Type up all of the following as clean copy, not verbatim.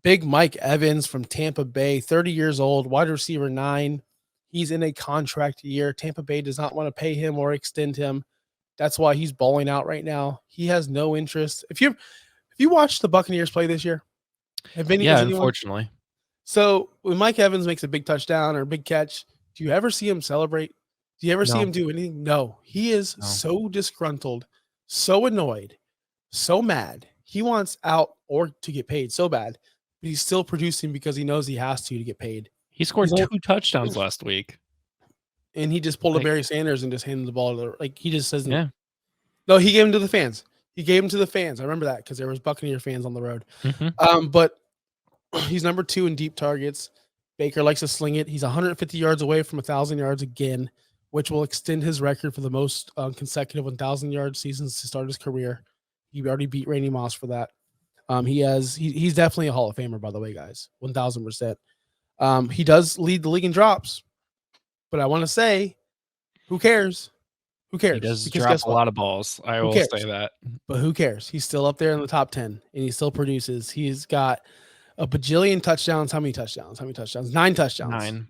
Big Mike Evans from Tampa Bay, 30 years old, wide receiver 9. He's in a contract year. Tampa Bay does not want to pay him or extend him. That's why he's balling out right now. He has no interest. If you watched the Buccaneers play this year, Yeah, has anyone? unfortunately. So when Mike Evans makes a big touchdown or a big catch, do you ever see him celebrate? Do you ever see No. him do anything? No. He is No. so disgruntled, so annoyed, so mad. He wants out or to get paid so bad, but he's still producing because he knows he has to get paid. He scored He's 2 touchdowns last week. and he just pulled a Like, Barry Sanders and just handed the ball to he just doesn't. yeah. No, he gave him to the fans. He gave him to the fans. I remember that because there was Buccaneer fans on the road. But he's number 2 in deep targets. Baker likes to sling it. He's 150 yards away from 1,000 yards again, which will extend his record for the most consecutive 1,000-yard seasons to start his career. He already beat Randy Moss for that. He's definitely a Hall of Famer, by the way, guys. 1,000%. He does lead the league in drops, but I want to say, who cares? Who cares? He does Because drop guess a what? lot of balls. I Who will cares? say that. But who cares? He's still up there in the top 10, and he still produces. He's got a bajillion touchdowns. How many touchdowns? 9 touchdowns.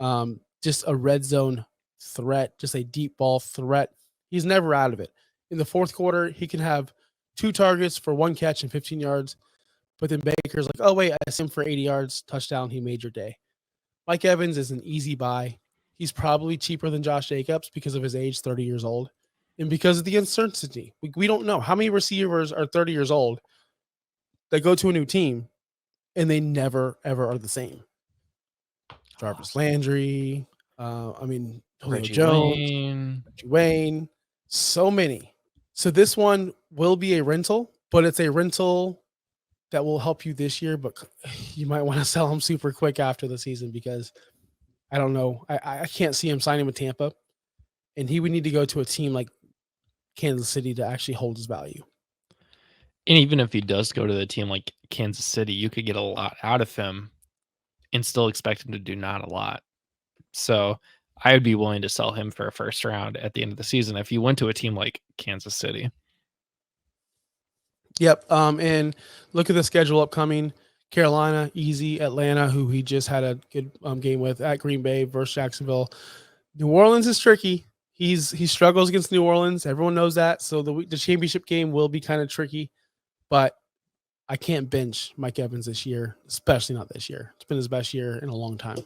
9. Just a red zone threat, just a deep ball threat. He's never out of it. In the fourth quarter, he can have 2 targets for 1 catch and 15 yards. But then Baker's like, oh, wait, I see him for 80 yards, touchdown. He made your day. Mike Evans is an easy buy. He's probably cheaper than Josh Jacobs because of his age, 30 years old, and because of the uncertainty. We don't know how many receivers are 30 years old that go to a new team and they never, ever are the same. Jarvis Landry, Julio Reggie Jones, Reggie Wayne, so many. So this one will be a rental, but it's a rental that will help you this year, but you might want to sell him super quick after the season because I don't know. I can't see him signing with Tampa, and he would need to go to a team like Kansas City to actually hold his value. And even if he does go to the team like Kansas City, you could get a lot out of him and still expect him to do not a lot. So I would be willing to sell him for a first round at the end of the season if he went to a team like Kansas City. Yep. And look at the schedule upcoming. Carolina, easy. Atlanta, who he just had a good game with, at Green Bay versus Jacksonville. New Orleans is tricky. He struggles against New Orleans. Everyone knows that. So the championship game will be kind of tricky. But I can't bench Mike Evans this year, especially not this year. It's been his best year in a long time.